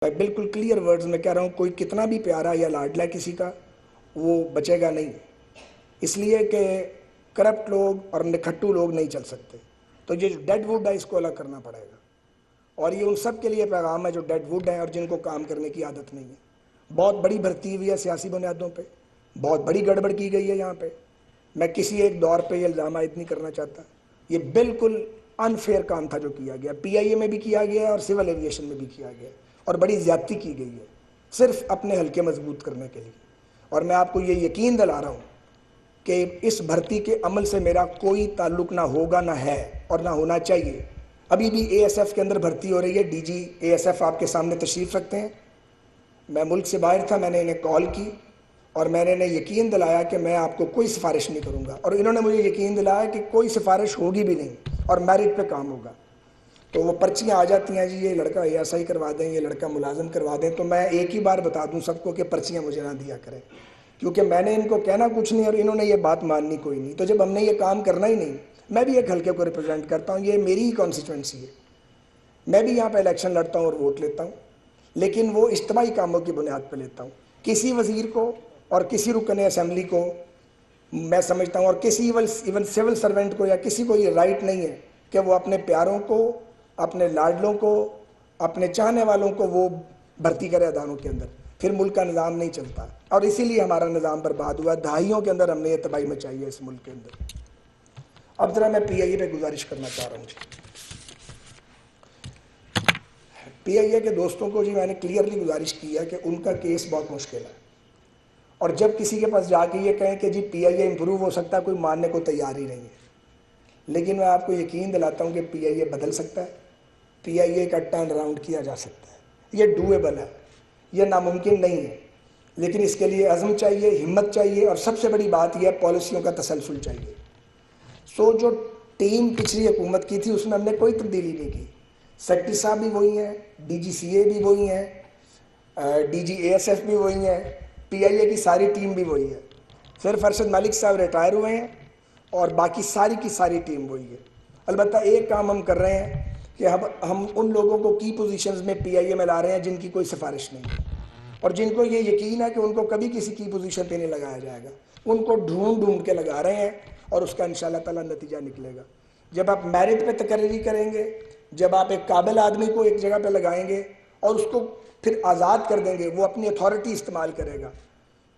میں بالکل clear words میں کہہ رہا ہوں، کوئی کتنا بھی پیارا یا لاڈلا کسی کا وہ بچے گا نہیں، اس لیے کہ کرپٹ لوگ اور نکھٹو لوگ نہیں چل سکتے. تو یہ جو ڈیڈ ووڈ ہے اس کو الگ کرنا پڑے گا، اور یہ ان سب کے لیے پیغام ہے جو ڈیڈ ووڈ ہیں اور جن کو کام کرنے کی عادت نہیں ہے. بہت بڑی بھرتی ہوئی ہے سیاسی بنیادوں پہ، بہت بڑی گڑبڑ کی گئی ہے یہاں پہ. میں کسی ایک دور پہ یہ الزام عائد نہیں کرنا چاہتا، یہ بالکل انفیئر کام تھا جو کیا گیا. پی آئی اے میں بھی کیا گیا اور سول ایویشن میں بھی کیا گیا، اور بڑی زیادتی کی گئی ہے صرف اپنے حلقے مضبوط کرنے کے لیے. اور میں آپ کو یہ یقین دلا رہا ہوں کہ اس بھرتی کے عمل سے میرا کوئی تعلق نہ ہوگا، نہ ہے اور نہ ہونا چاہیے. ابھی بھی اے ایس ایف کے اندر بھرتی ہو رہی ہے، D G A S F آپ کے سامنے تشریف رکھتے ہیں. میں ملک سے باہر تھا، میں نے انہیں کال کی اور میں نے انہیں یقین دلایا کہ میں آپ کو کوئی سفارش نہیں کروں گا، اور انہوں نے مجھے یقین دلایا کہ کوئی سفارش ہوگی بھی نہیں اور میرٹ پہ کام ہوگا. تو وہ پرچیاں آ جاتی ہیں، جی یہ لڑکا اے ایس آئی کروا دیں، یہ لڑکا ملازم کروا دیں. تو میں ایک ہی بار بتا دوں سب کو کہ پرچیاں مجھے نہ دیا کریں، کیونکہ میں نے ان کو کہنا کچھ نہیں اور انہوں نے یہ بات ماننی کوئی نہیں. تو جب ہم نے یہ کام کرنا ہی نہیں، میں بھی ایک حلقے کو ریپرزینٹ کرتا ہوں، یہ میری ہی کانسٹیچوئنسی ہے، میں بھی یہاں پہ الیکشن لڑتا ہوں اور ووٹ لیتا ہوں، لیکن وہ اجتماعی کاموں کی بنیاد پہ لیتا ہوں. کسی وزیر کو اور کسی رکن اسمبلی کو میں سمجھتا ہوں، اور کسی ایون سول سرونٹ کو یا کسی کو یہ رائٹ نہیں ہے کہ وہ اپنے پیاروں کو، اپنے لاڈلوں کو، اپنے چاہنے والوں کو وہ بھرتی کرے اداروں کے اندر. پھر ملک کا نظام نہیں چلتا، اور اسی لیے ہمارا نظام برباد ہوا. دہائیوں کے اندر ہم نے یہ تباہی مچائی ہے اس ملک کے اندر. اب ذرا میں پی آئی اے پہ گزارش کرنا چاہ رہا ہوں. پی آئی اے کے دوستوں کو جی میں نے کلیئرلی گزارش کی ہے کہ ان کا کیس بہت مشکل ہے، اور جب کسی کے پاس جا کے یہ کہیں کہ جی پی آئی اے امپروو ہو سکتا ہے، کوئی ماننے کو تیار ہی نہیں ہے. لیکن میں آپ کو یقین دلاتا ہوں کہ پی آئی اے بدل سکتا ہے، پی آئی اے کا ٹرن اراؤنڈ کیا جا سکتا ہے. یہ ڈویبل ہے، یہ ناممکن نہیں ہے، لیکن اس کے لیے عزم چاہیے، ہمت چاہیے، اور سب سے بڑی بات یہ ہے پالیسیوں کا تسلسل چاہیے. جو ٹیم پچھلی حکومت کی تھی اس میں ہم نے کوئی تبدیلی نہیں کی. سیکٹری صاحب بھی وہی ہیں، ڈی جی سی اے بھی وہی ہیں، D G A S F بھی وہی ہیں، پی آئی اے کی ساری ٹیم بھی وہی ہے. صرف ارشد ملک صاحب ریٹائر ہوئے ہیں اور باقی ساری کی ساری ٹیم وہی ہے. البتہ ایک کام ہم کر رہے ہیں کہ ہم ان لوگوں کو کی پوزیشنز میں پی آئی اے میں لا رہے ہیں جن کی کوئی سفارش نہیں ہے اور جن کو یہ یقین ہے کہ ان کو کبھی کسی کی پوزیشن پہ نہیں لگایا جائے گا. ان کو ڈھونڈ ڈھونڈ کے لگا رہے ہیں اور اس کا انشاءاللہ تعالیٰ نتیجہ نکلے گا. جب آپ میرٹ پہ تقرری کریں گے، جب آپ ایک قابل آدمی کو ایک جگہ پہ لگائیں گے اور اس کو پھر آزاد کر دیں گے، وہ اپنی اتھارٹی استعمال کرے گا،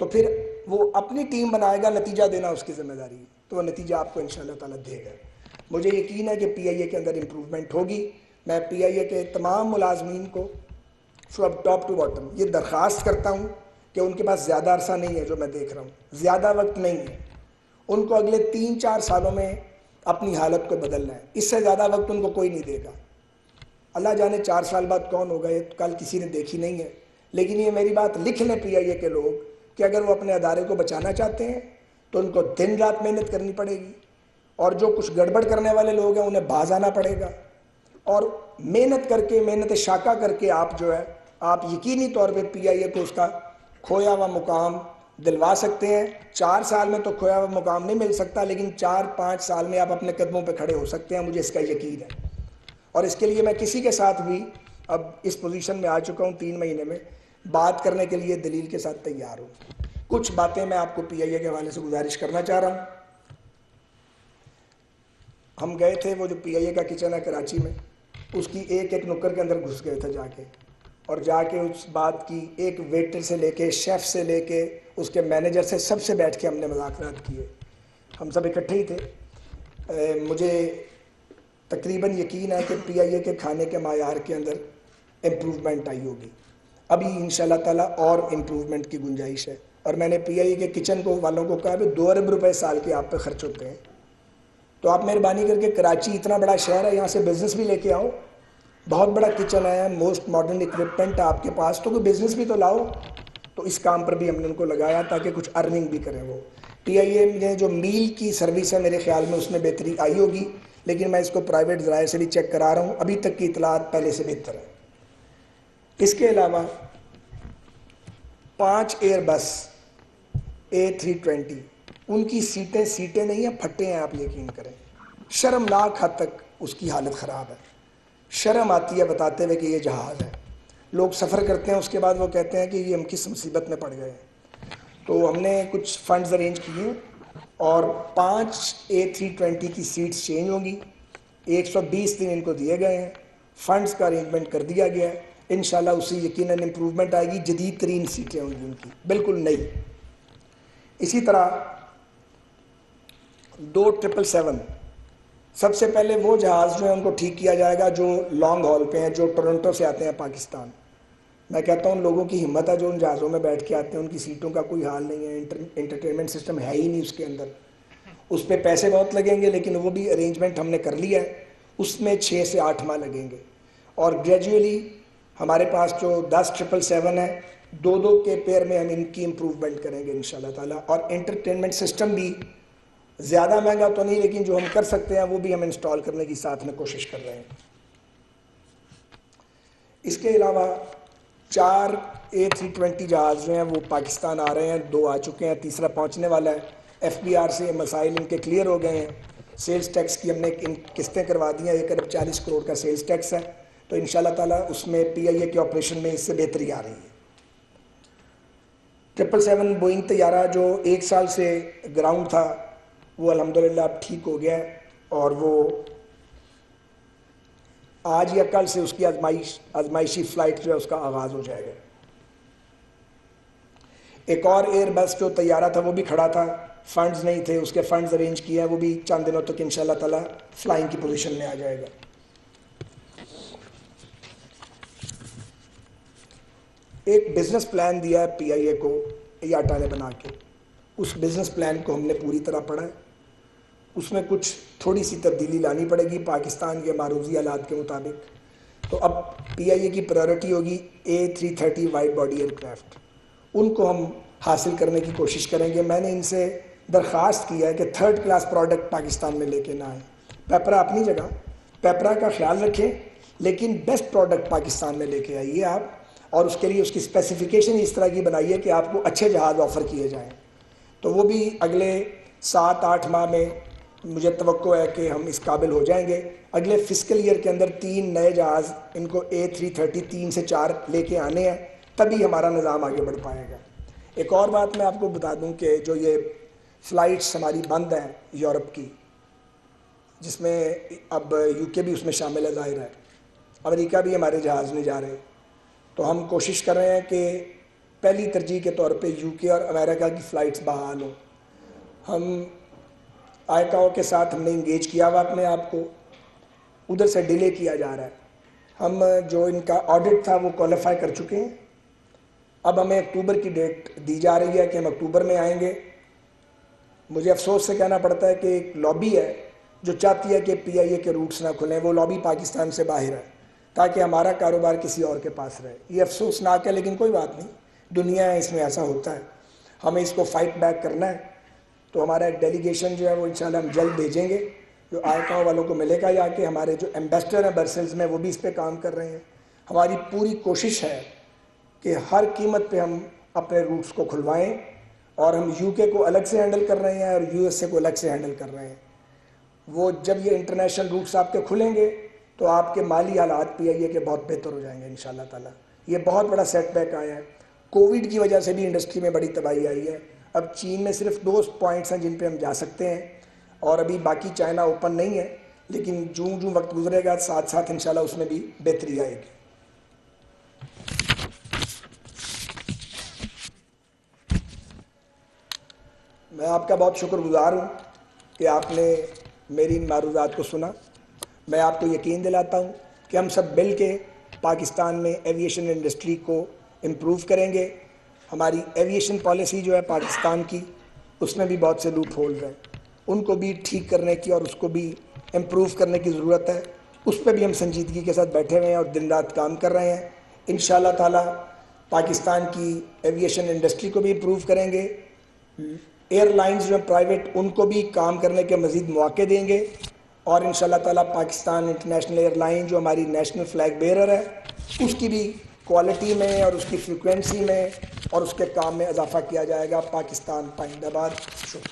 تو پھر وہ اپنی ٹیم بنائے گا، نتیجہ دینا اس کی ذمہ داری ہے، تو وہ نتیجہ آپ کو انشاءاللہ تعالیٰ دے گا. مجھے یقین ہے کہ پی آئی اے کے اندر امپروومنٹ ہوگی. میں پی آئی اے کے تمام ملازمین کو فرام ٹاپ ٹو باٹم یہ درخواست کرتا ہوں کہ ان کے پاس زیادہ عرصہ نہیں ہے، جو میں دیکھ رہا ہوں زیادہ وقت نہیں ہے. ان کو اگلے 3-4 سالوں میں اپنی حالت کو بدلنا ہے، اس سے زیادہ وقت ان کو کوئی نہیں دے گا. اللہ جانے 4 سال بعد کون ہوگا، یہ کل کسی نے دیکھی نہیں ہے. لیکن یہ میری بات لکھ لیں پی آئی اے کے لوگ کہ اگر وہ اپنے ادارے کو بچانا چاہتے ہیں تو ان کو دن رات محنت کرنی پڑے گی، اور جو کچھ گڑبڑ کرنے والے لوگ ہیں انہیں باز آنا پڑے گا. اور محنت کر کے، محنت شاقہ کر کے آپ جو ہے آپ یقینی طور پہ پی آئی اے کو اس کا کھویا ہوا مقام دلوا سکتے ہیں. 4 سال میں تو کھویا ہوا مقام نہیں مل سکتا، لیکن 4-5 سال میں آپ اپنے قدموں پہ کھڑے ہو سکتے ہیں، مجھے اس کا یقین ہے. اور اس کے لیے میں کسی کے ساتھ بھی اب اس پوزیشن میں آ چکا ہوں 3 مہینے میں، بات کرنے کے لیے دلیل کے ساتھ تیار ہوں. کچھ باتیں میں آپ کو پی آئی اے کے حوالے سے گزارش کرنا چاہ رہا ہوں. ہم گئے تھے، وہ جو پی آئی اے کا کچن ہے کراچی میں، اس کی ایک ایک نکر کے اندر گھس گئے تھے جا کے، اور جا کے اس بات کی ایک ویٹر سے لے کے، شیف سے لے کے، اس کے مینیجر سے، سب سے بیٹھ کے ہم نے مذاکرات کیے. ہم سب اکٹھے ہی تھے. مجھے تقریباً یقین ہے کہ پی آئی اے کے کھانے کے معیار کے اندر امپروومنٹ آئی ہوگی. ابھی انشاءاللہ تعالیٰ اور امپروومنٹ کی گنجائش ہے. اور میں نے پی آئی اے کے کچن کو والوں کو کہا کہ 2 ارب روپے سال کے آپ پہ خرچ ہوتے ہیں، تو آپ مہربانی کر کے، کراچی اتنا بڑا شہر ہے، یہاں سے بزنس بھی لے کے آؤ. بہت بڑا کچن ہے، موسٹ ماڈرن اکوپمنٹ آپ کے پاس، تو کوئی بزنس بھی تو لاؤ. تو اس کام پر بھی ہم نے ان کو لگایا تاکہ کچھ ارننگ بھی کریں. وہ پی آئی اے میں جو میل کی سروس ہے میرے خیال میں اس میں بہتری آئی ہوگی، لیکن میں اس کو پرائیویٹ ذرائع سے بھی چیک کرا رہا ہوں، ابھی تک کی اطلاعات پہلے سے بہتر ہے. اس کے علاوہ 5 ایئر بس A320 ان کی سیٹیں نہیں ہیں، پھٹے ہیں، آپ یقین کریں. شرمناک حد تک اس کی حالت خراب ہے. شرم آتی ہے بتاتے ہوئے کہ یہ جہاز ہے. لوگ سفر کرتے ہیں، اس کے بعد وہ کہتے ہیں کہ یہ ہم کس مصیبت میں پڑ گئے ہیں۔ تو ہم نے کچھ فنڈز ارینج کیے اور 5 A320 کی سیٹس چینج ہوں گی، 120 دن ان کو دیے گئے ہیں، فنڈز کا ارینجمنٹ کر دیا گیا ہے، انشاءاللہ اسے یقیناً امپروومنٹ آئے گی، جدید ترین سیٹیں ہوں گی ان کی، بالکل نئی۔ اسی طرح 2 777 سب سے پہلے وہ جہاز جو ہیں ان کو ٹھیک کیا جائے گا جو لانگ ہال پہ ہیں، جو ٹورنٹو سے آتے ہیں پاکستان۔ میں کہتا ہوں لوگوں کی ہمت ہے جو ان جہازوں میں بیٹھ کے آتے ہیں، ان کی سیٹوں کا کوئی حال نہیں ہے، انٹرٹینمنٹ سسٹم ہے ہی نہیں اس کے اندر، اس پہ پیسے بہت لگیں گے، لیکن وہ بھی ارینجمنٹ ہم نے کر لیا ہے، اس میں 6 سے 8 ماہ لگیں گے۔ اور گریجولی ہمارے پاس جو 10 777 ہے، 2 کے پیئر میں ہم ان کی امپروومنٹ کریں گے انشاءاللہ تعالیٰ، اور انٹرٹینمنٹ سسٹم بھی زیادہ مہنگا تو نہیں، لیکن جو ہم کر سکتے ہیں وہ بھی ہم انسٹال کرنے کی ساتھ میں کوشش کر رہے ہیں۔ اس کے علاوہ 4 A320 جہاز جو ہیں وہ پاکستان آ رہے ہیں، 2 آ چکے ہیں، تیسرا پہنچنے والا ہے۔ FBR سے مسائل ان کے کلیئر ہو گئے ہیں، سیلز ٹیکس کی ہم نے ان قسطیں کروا دی ہیں، 1.40 کروڑ کا سیلز ٹیکس ہے، تو انشاءاللہ تعالیٰ اس میں PIA کے آپریشن میں اس سے بہتری آ رہی ہے۔ 777 بوئنگ طیارہ جو 1 سال سے گراؤنڈ تھا وہ الحمدللہ اب ٹھیک ہو گیا ہے، اور وہ آج یا کل سے اس کی آزمائشی فلائٹ جو ہے اس کا آغاز ہو جائے گا۔ ایک اور ایئر بس جو طیارہ تھا وہ بھی کھڑا تھا، فنڈز نہیں تھے، اس کے فنڈز ارینج کیے ہیں، وہ بھی چند دنوں تک انشاءاللہ تعالیٰ فلائنگ کی پوزیشن میں آ جائے گا۔ ایک بزنس پلان دیا ہے PIA کو ایاٹا نے بنا کے، اس بزنس پلان کو ہم نے پوری طرح پڑھا ہے، اس میں کچھ تھوڑی سی تبدیلی لانی پڑے گی پاکستان کے معروضی حالات کے مطابق۔ تو اب PIA کی پرائیورٹی ہوگی A330 wide body aircraft, ان کو ہم حاصل کرنے کی کوشش کریں گے۔ میں نے ان سے درخواست کیا ہے کہ 3rd کلاس پروڈکٹ پاکستان میں لے کے نہ آئیں، پیپرا اپنی جگہ، پیپرا کا خیال رکھیں، لیکن بیسٹ پروڈکٹ پاکستان میں لے کے آئیے آپ، اور اس کے لیے اس کی اسپیسیفیکیشن اس طرح کی بنائیے کہ آپ کو اچھے جہاز آفر کیے جائیں۔ تو وہ بھی اگلے 7-8 ماہ میں مجھے توقع ہے کہ ہم اس قابل ہو جائیں گے۔ اگلے فسکل ایئر کے اندر 3 نئے جہاز ان کو A330 3 سے 4 لے کے آنے ہیں، تبھی ہمارا نظام آگے بڑھ پائے گا۔ ایک اور بات میں آپ کو بتا دوں کہ جو یہ فلائٹس ہماری بند ہیں یورپ کی، جس میں اب UK بھی اس میں شامل ہے، ظاہر ہے امریکہ بھی ہمارے جہاز نہیں جا رہے، تو ہم کوشش کر رہے ہیں کہ پہلی ترجیح کے طور پہ UK اور امریکہ کی فلائٹس بحال ہوں۔ ہم ICAO کے ساتھ ہم نے انگیج کیا ہوا اپنے آپ کو، ادھر سے ڈیلے کیا جا رہا ہے۔ ہم جو ان کا آڈٹ تھا وہ کوالیفائی کر چکے ہیں، اب ہمیں اکتوبر کی ڈیٹ دی جا رہی ہے کہ ہم اکتوبر میں آئیں گے۔ مجھے افسوس سے کہنا پڑتا ہے کہ ایک لابی ہے جو چاہتی ہے کہ PIA کے روٹس نہ کھلیں، وہ لابی پاکستان سے باہر ہے تاکہ ہمارا کاروبار کسی اور کے پاس رہے۔ یہ افسوسناک ہے، لیکن کوئی بات نہیں، دنیا ہے، اس میں ایسا ہوتا ہے، ہمیں اس کو فائٹ بیک کرنا ہے۔ تو ہمارا ایک ڈیلیگیشن جو ہے وہ انشاءاللہ ہم جلد بھیجیں گے، جو ICAO والوں کو ملے گا، یا کہ ہمارے جو ایمبیسڈر ہیں برسلز میں وہ بھی اس پہ کام کر رہے ہیں۔ ہماری پوری کوشش ہے کہ ہر قیمت پہ ہم اپنے روٹس کو کھلوائیں، اور ہم UK کو الگ سے ہینڈل کر رہے ہیں اور USA کو الگ سے ہینڈل کر رہے ہیں۔ وہ جب یہ انٹرنیشنل روٹس آپ کے کھلیں گے تو آپ کے مالی حالات PIA کے بہت بہتر ہو جائیں گے انشاءاللہ تعالیٰ۔ یہ بہت بڑا سیٹ بیک آیا ہے، کووڈ کی وجہ سے بھی انڈسٹری میں بڑی تباہی آئی ہے۔ اب چین میں صرف 2 پوائنٹس ہیں جن پہ ہم جا سکتے ہیں، اور ابھی باقی چائنا اوپن نہیں ہے، لیکن جوں وقت گزرے گا ساتھ ساتھ انشاءاللہ اس میں بھی بہتری آئے گی۔ میں آپ کا بہت شکر گزار ہوں کہ آپ نے میری ان معروضات کو سنا۔ میں آپ کو یقین دلاتا ہوں کہ ہم سب مل کے پاکستان میں ایویشن انڈسٹری کو امپروو کریں گے۔ ہماری ایویشن پالیسی جو ہے پاکستان کی، اس میں بھی بہت سے لوپ ہولز ہیں، ان کو بھی ٹھیک کرنے کی اور اس کو بھی امپروو کرنے کی ضرورت ہے۔ اس پہ بھی ہم سنجیدگی کے ساتھ بیٹھے ہوئے ہیں اور دن رات کام کر رہے ہیں۔ انشاءاللہ تعالیٰ پاکستان کی ایویشن انڈسٹری کو بھی امپروو کریں گے، ایئر لائنز جو ہیں پرائیویٹ ان کو بھی کام کرنے کے مزید مواقع دیں گے، اور انشاءاللہ تعالیٰ پاکستان انٹرنیشنل ایئر لائن جو ہماری نیشنل فلیگ بیئرر ہے، اس کی بھی کوالٹی میں اور اس کی فریکوینسی میں اور اس کے کام میں اضافہ کیا جائے گا۔ پاکستان پائندہ باد۔ شکریہ۔